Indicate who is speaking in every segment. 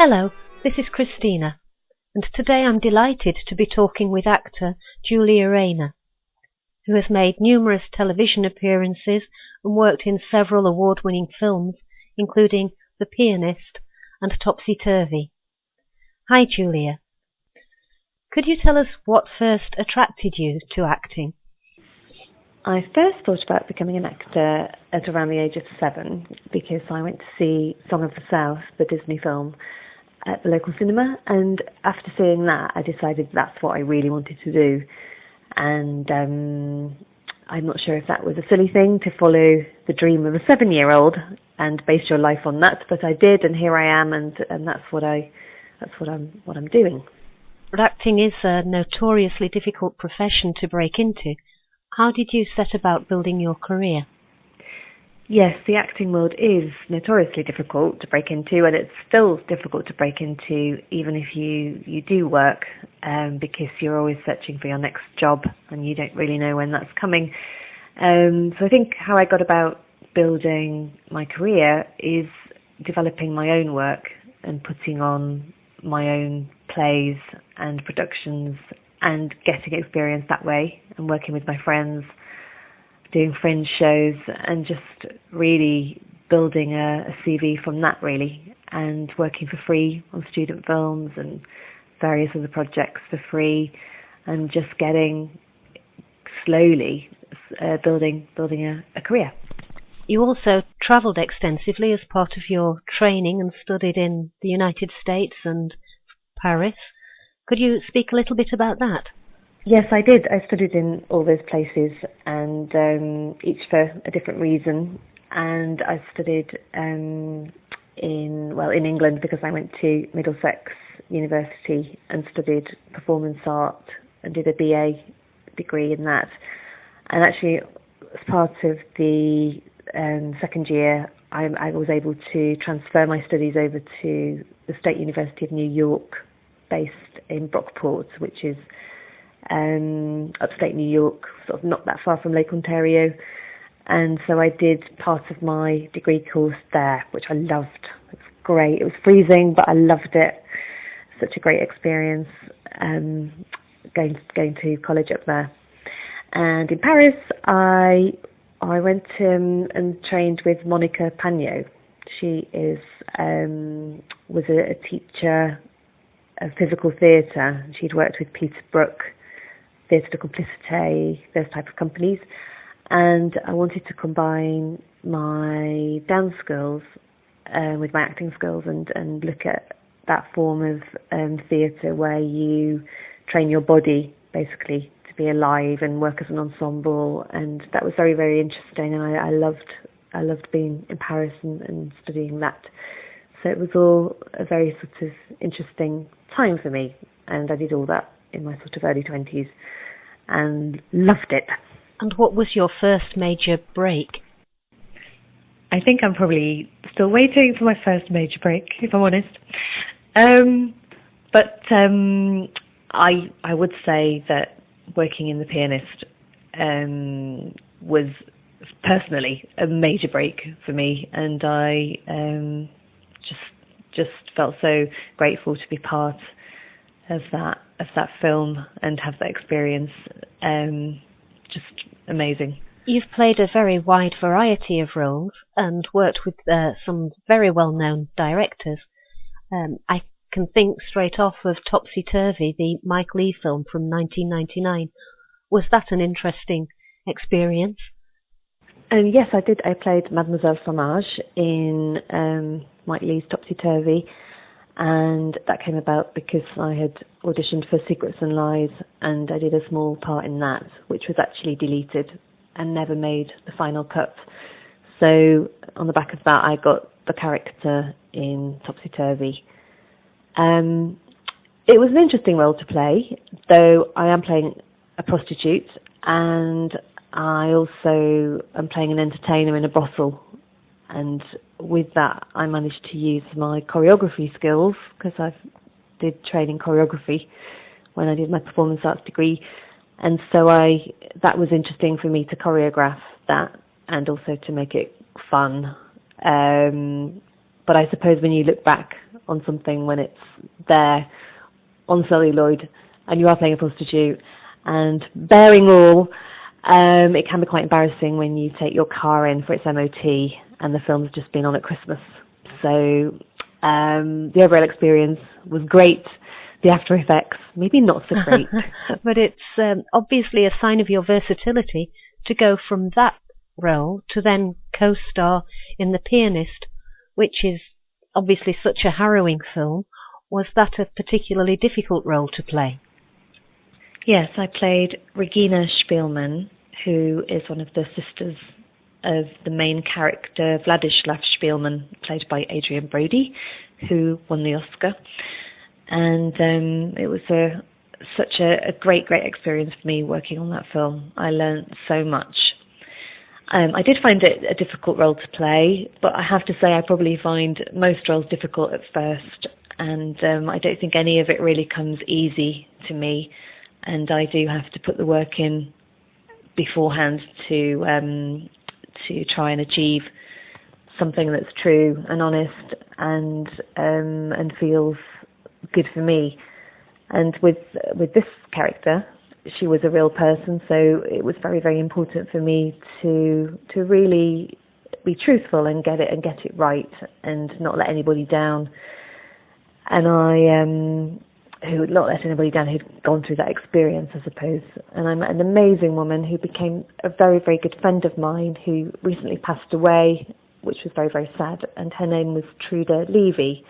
Speaker 1: Hello, this is Christina, and today I'm delighted to be talking with actor Julia Rayner, who has made numerous television appearances and worked in several award-winning films, including The Pianist and Topsy-Turvy. Hi, Julia. Could you tell us what first attracted you to acting?
Speaker 2: I first thought about becoming an actor at around the age of 7 because I went to see Song of the South, the Disney film, at the local cinema, and after seeing that I decided that's what I really wanted to do. And I'm not sure if that was a silly thing to follow the dream of a 7-year-old and base your life on that, but I did, and here I am, and that's what I'm doing.
Speaker 1: But acting is a notoriously difficult profession to break into. How did you set about building your career?
Speaker 2: Yes, the acting world is notoriously difficult to break into, and it's still difficult to break into even if you do work, because you're always searching for your next job and you don't really know when that's coming. So I think how I got about building my career is developing my own work and putting on my own plays and productions and getting experience that way and working with my friends, doing fringe shows, and just really building a CV from that, really, and working for free on student films and various other projects for free, and just getting slowly building a career.
Speaker 1: You also travelled extensively as part of your training and studied in the United States and Paris. Could you speak a little bit about that?
Speaker 2: Yes, I did. I studied in all those places, and each for a different reason. And I studied in England because I went to Middlesex University and studied performance art and did a BA degree in that. And actually, as part of the second year, I was able to transfer my studies over to the State University of New York, based in Brockport, which is upstate New York, sort of not that far from Lake Ontario. And so I did part of my degree course there, which I loved. It was great. It was freezing, but I loved it. Such a great experience going to college up there. And in Paris, I went and trained with Monica Pagnot. She was a teacher of physical theatre. She'd worked with Peter Brook, Theatre de Complicité, those type of companies, and I wanted to combine my dance skills with my acting skills and look at that form of theatre where you train your body basically to be alive and work as an ensemble, and that was very, very interesting, and I loved being in Paris and studying that. So it was all a very sort of interesting time for me, and I did all that in my sort of early 20s and loved it.
Speaker 1: And what was your first major break?
Speaker 2: I think I'm probably still waiting for my first major break, if I'm honest. But I would say that working in The Pianist was personally a major break for me, and I just felt so grateful to be part of that film and have that experience. Just amazing.
Speaker 1: You've played a very wide variety of roles and worked with some very well-known directors. I can think straight off of Topsy-Turvy, the Mike Leigh film from 1999. Was that an interesting experience?
Speaker 2: Yes, I did. I played Mademoiselle Fromage in Mike Leigh's Topsy-Turvy, and that came about because I had auditioned for Secrets and Lies, and I did a small part in that, which was actually deleted and never made the final cut. So on the back of that, I got the character in Topsy-Turvy. It was an interesting role to play, though I am playing a prostitute, and I also am playing an entertainer in a brothel, and with that I managed to use my choreography skills, because I did training choreography when I did my performance arts degree, and so that was interesting for me to choreograph that and also to make it fun. But I suppose when you look back on something when it's there on celluloid and you are playing a prostitute. And bearing all, it can be quite embarrassing when you take your car in for its MOT and the film's just been on at Christmas. So the overall experience was great. The after effects, maybe not so great.
Speaker 1: But it's obviously a sign of your versatility to go from that role to then co-star in The Pianist, which is obviously such a harrowing film. Was that a particularly difficult role to play?
Speaker 2: Yes, I played Regina Spielmann, who is one of the sisters of the main character, Vladislav Spielmann, played by Adrian Brody, who won the Oscar. And it was such a great experience for me working on that film. I learned so much. I did find it a difficult role to play, but I have to say I probably find most roles difficult at first, and I don't think any of it really comes easy to me, and I do have to put the work in beforehand to try and achieve something that's true and honest and feels good for me. And with this character, she was a real person, so it was very important for me to really be truthful and get it right and not let anybody down. And who not let anybody down who'd gone through that experience, I suppose. And I met an amazing woman who became a very good friend of mine who recently passed away, which was very sad. And her name was Truda Levy,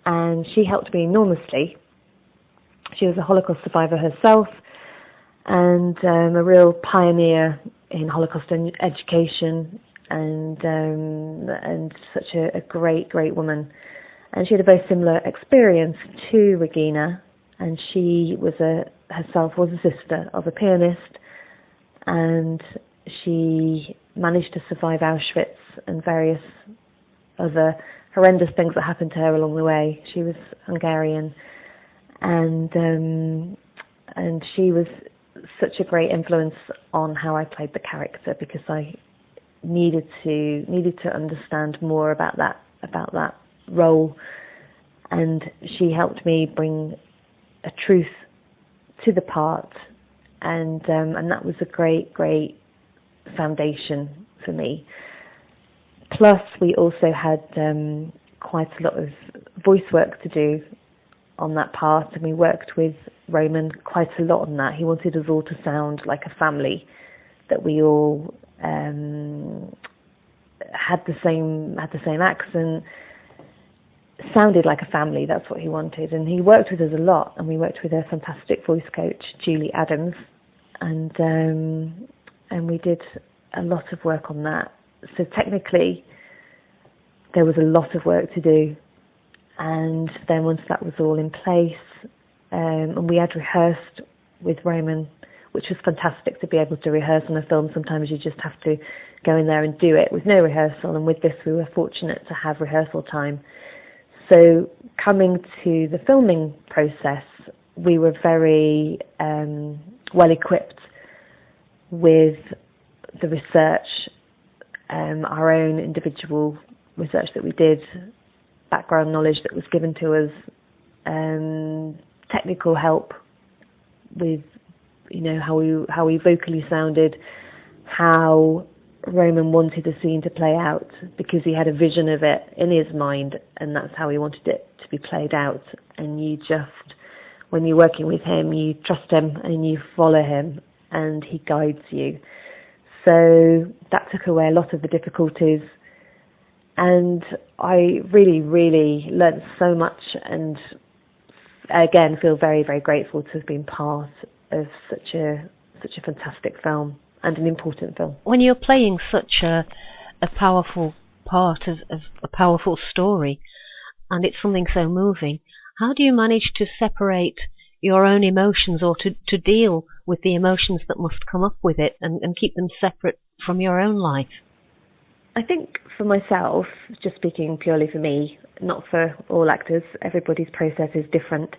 Speaker 2: and she helped me enormously. She was a Holocaust survivor herself, and a real pioneer in Holocaust education, and such a great woman. And she had a very similar experience to Regina, and she was herself was a sister of a pianist, and she managed to survive Auschwitz and various other horrendous things that happened to her along the way. She was Hungarian, and she was such a great influence on how I played the character, because I needed to understand more about that role, and she helped me bring a truth to the part, and that was a great foundation for me. Plus, we also had quite a lot of voice work to do on that part, and we worked with Roman quite a lot on that. He wanted us all to sound like a family, that we all had the same accent, sounded like a family. That's what he wanted, and he worked with us a lot. And we worked with a fantastic voice coach, Julie Adams, and we did a lot of work on that. So technically, there was a lot of work to do. And then once that was all in place, and we had rehearsed with Roman, which was fantastic to be able to rehearse on a film. Sometimes you just have to go in there and do it with no rehearsal, and with this we were fortunate to have rehearsal time. So coming to the filming process, we were very well equipped with the research, our own individual research that we did, background knowledge that was given to us, technical help with, how we vocally sounded, how Roman wanted the scene to play out, because he had a vision of it in his mind, and that's how he wanted it to be played out. And you just, when you're working with him, you trust him and you follow him, and he guides you. So that took away a lot of the difficulties, and I really learned so much, and again feel very grateful to have been part of such a fantastic film and an important film.
Speaker 1: When you're playing such a powerful part of a powerful story, and it's something so moving, how do you manage to separate your own emotions, or to deal with the emotions that must come up with it, and keep them separate from your own life?
Speaker 2: I think for myself, just speaking purely for me, not for all actors, everybody's process is different.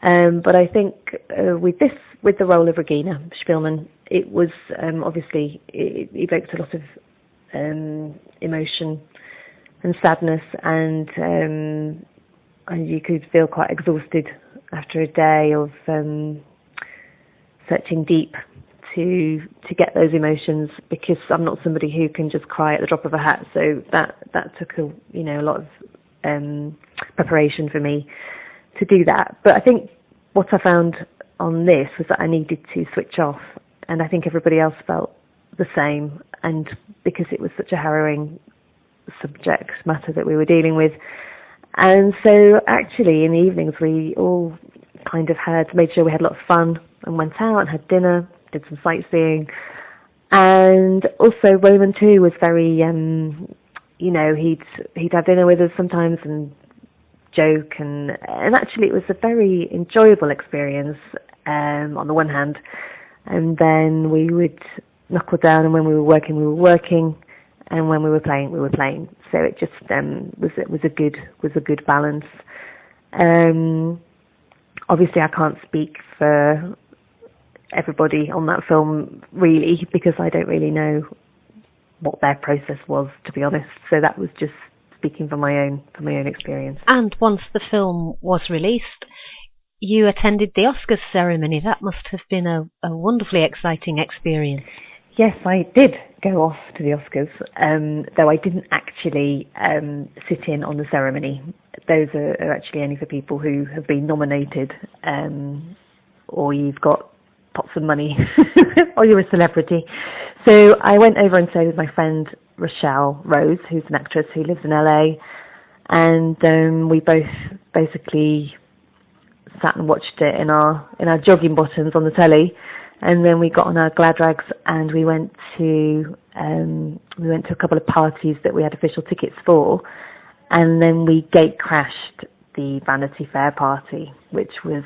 Speaker 2: But I think with the role of Regina Spielmann, it was obviously it evoked a lot of emotion and sadness, and and you could feel quite exhausted after a day of searching deep to get those emotions, because I'm not somebody who can just cry at the drop of a hat. So that took a lot of preparation for me to do that. But I think what I found on this was that I needed to switch off, and I think everybody else felt the same. And because it was such a harrowing subject matter that we were dealing with, and so actually in the evenings we all kind of made sure we had a lot of fun and went out and had dinner, did some sightseeing. And also Roman too was very he'd have dinner with us sometimes and joke, and actually it was a very enjoyable experience on the one hand, and then we would knuckle down, and when we were working, and when we were playing. So it just was a good balance. Obviously I can't speak for everybody on that film really, because I don't really know what their process was, to be honest. So that was just speaking from my own experience.
Speaker 1: And once the film was released, you attended the Oscars ceremony. That must have been a wonderfully exciting experience.
Speaker 2: Yes, I did go off to the Oscars, though I didn't actually sit in on the ceremony. Those are actually only for people who have been nominated, or you've got pots of money, or you're a celebrity. So I went over and stayed with my friend Rochelle Rose, who's an actress who lives in LA, and we both basically sat and watched it in our jogging bottoms on the telly. And then we got on our glad rags and we went to a couple of parties that we had official tickets for, and then we gate crashed the Vanity Fair party, which was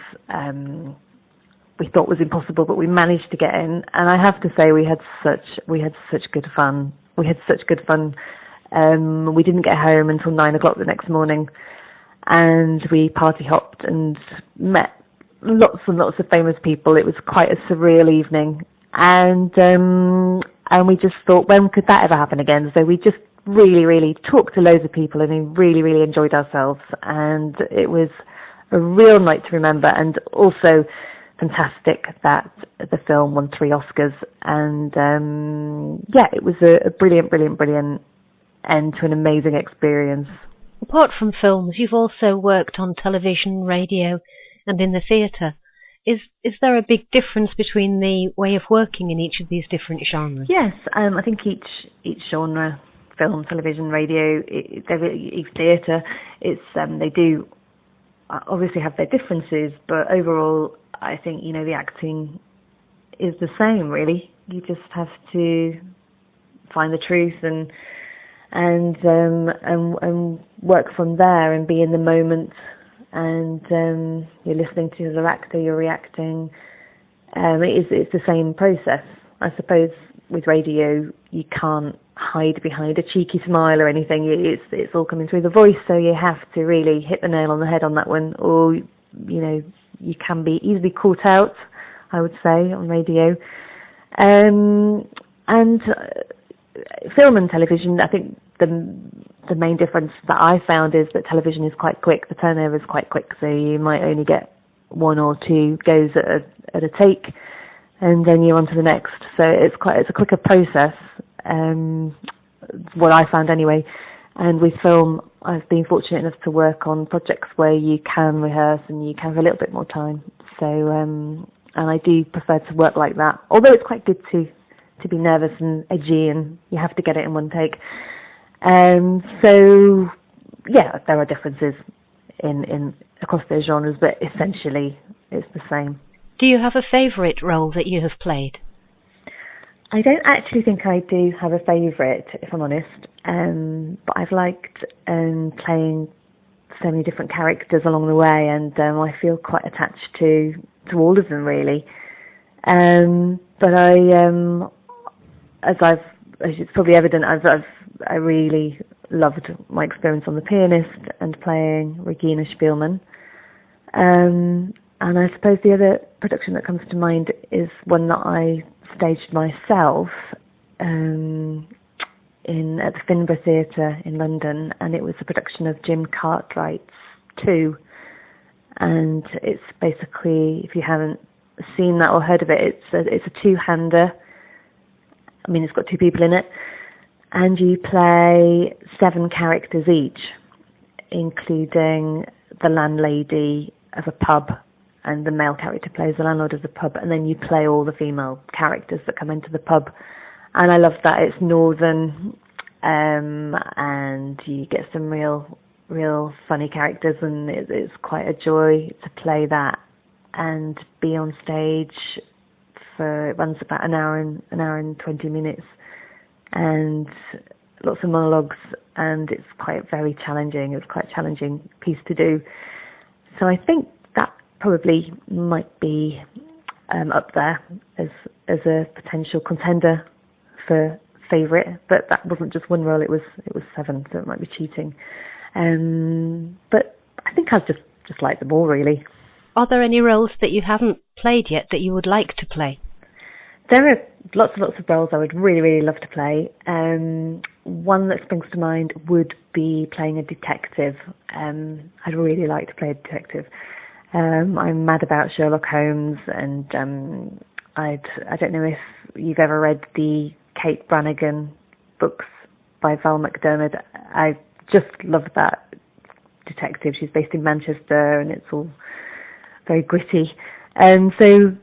Speaker 2: we thought was impossible, but we managed to get in. And I have to say we had such good fun. We didn't get home until 9 o'clock the next morning, and we party hopped and met lots and lots of famous people. It was quite a surreal evening, and we just thought, when could that ever happen again? So we just really talked to loads of people, and we really enjoyed ourselves, and it was a real night to remember. And also fantastic that the film won 3 Oscars, and it was a brilliant end to an amazing experience.
Speaker 1: Apart from films, you've also worked on television, radio, and in the theatre. Is there a big difference between the way of working in each of these different genres?
Speaker 2: Yes, I think each genre, film, television, radio, each theatre, they do obviously have their differences, but overall I think the acting is the same really. You just have to find the truth and work from there and be in the moment. And you're listening to the actor, you're reacting. It's the same process. I suppose with radio you can't hide behind a cheeky smile or anything. It's all coming through the voice, so you have to really hit the nail on the head on that one, or you can be easily caught out, I would say, on radio. And film and television, I think the main difference that I found is that television is quite quick. The turnover is quite quick, so you might only get 1 or 2 goes at a take, and then you're on to the next. So it's a quicker process, what I found anyway. And with film, I've been fortunate enough to work on projects where you can rehearse and you can have a little bit more time. So and I do prefer to work like that, although it's quite good to be nervous and edgy, and you have to get it in one take. So yeah, there are differences in across those genres, but essentially it's the same.
Speaker 1: Do you have a favourite role that you have played?
Speaker 2: I don't actually think I do have a favourite, if I'm honest. But I've liked playing so many different characters along the way, and I feel quite attached to all of them really. But as it's probably evident, I really loved my experience on The Pianist and playing Regina Spielman. And I suppose the other production that comes to mind is one that I staged myself at the Finborough Theatre in London, and it was a production of Jim Cartwright's 2. And it's basically, if you haven't seen that or heard of it, it's a two-hander. I mean, it's got 2 people in it. And you play 7 characters each, including the landlady of a pub, and the male character plays the landlord of the pub, and then you play all the female characters that come into the pub. And I love that. It's northern, and you get some real funny characters, and it's quite a joy to play that and be on stage for, it runs about an hour and 20 minutes, and lots of monologues, and it's very challenging. It was quite a challenging piece to do. So I think that probably might be up there as a potential contender for favourite, but that wasn't just one role, it was 7, so it might be cheating. But I think I've just liked them all, really.
Speaker 1: Are there any roles that you haven't played yet that you would like to play?
Speaker 2: There are lots of roles I would really, really love to play. One that springs to mind would be playing a detective. I'd really like to play a detective. I'm mad about Sherlock Holmes, and I don't know if you've ever read the Kate Brannigan books by Val McDermid. I just love that detective. She's based in Manchester, and it's all very gritty. And so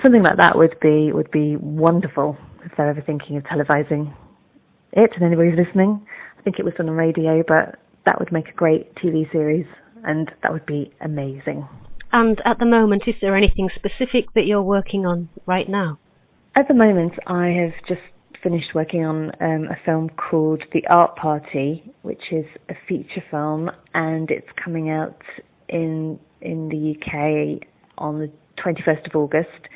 Speaker 2: something like that would be wonderful if they're ever thinking of televising it, and anybody's listening. I think it was on the radio, but that would make a great TV series, and that would be amazing.
Speaker 1: And at the moment, is there anything specific that you're working on right now?
Speaker 2: At the moment, I have just finished working on a film called The Art Party, which is a feature film, and it's coming out in the UK on the 21st of August.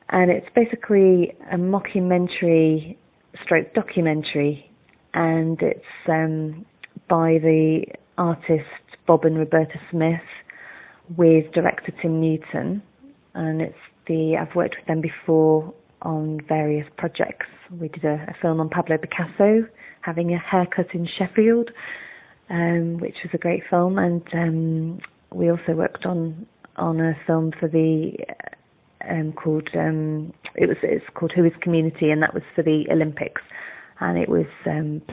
Speaker 2: And it's basically a mockumentary stroke documentary, and it's by the artist Bob and Roberta Smith with director Tim Newton, and I've worked with them before on various projects. We did a film on Pablo Picasso having a haircut in Sheffield, which was a great film, and we also worked on a film for the it's called Who is Community, and that was for the Olympics, and it was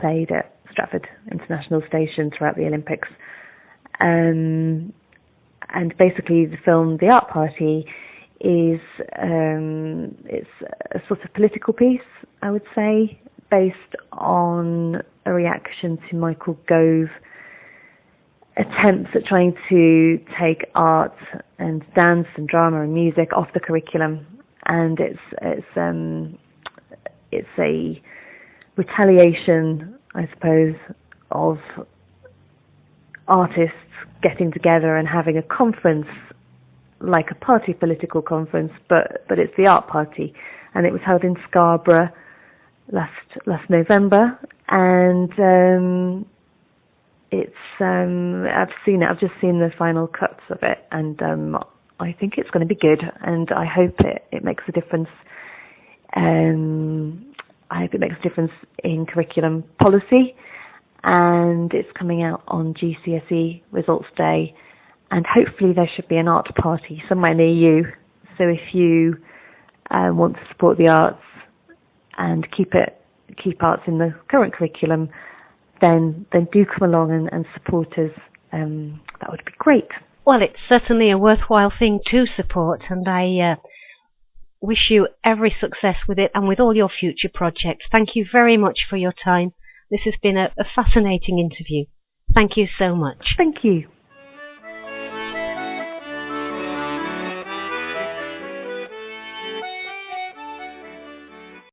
Speaker 2: played at Stratford International Station throughout the Olympics. And basically the film The Art Party is it's a sort of political piece, I would say, based on a reaction to Michael Gove's attempts at trying to take art and dance and drama and music off the curriculum, and it's a retaliation, I suppose, of artists getting together and having a conference, like a party political conference, but it's the Art Party, and it was held in Scarborough last November, and I've seen it. I've just seen the final cuts of it, and I think it's going to be good, and I hope it makes a difference. I hope it makes a difference in curriculum policy, and it's coming out on GCSE results day, and hopefully there should be an art party somewhere near you. So if you want to support the arts and keep arts in the current curriculum, then do come along and support us. That would be great.
Speaker 1: Well, it's certainly a worthwhile thing to support, and I wish you every success with it and with all your future projects. Thank you very much for your time. This has been a fascinating interview. Thank you so much.
Speaker 2: Thank you.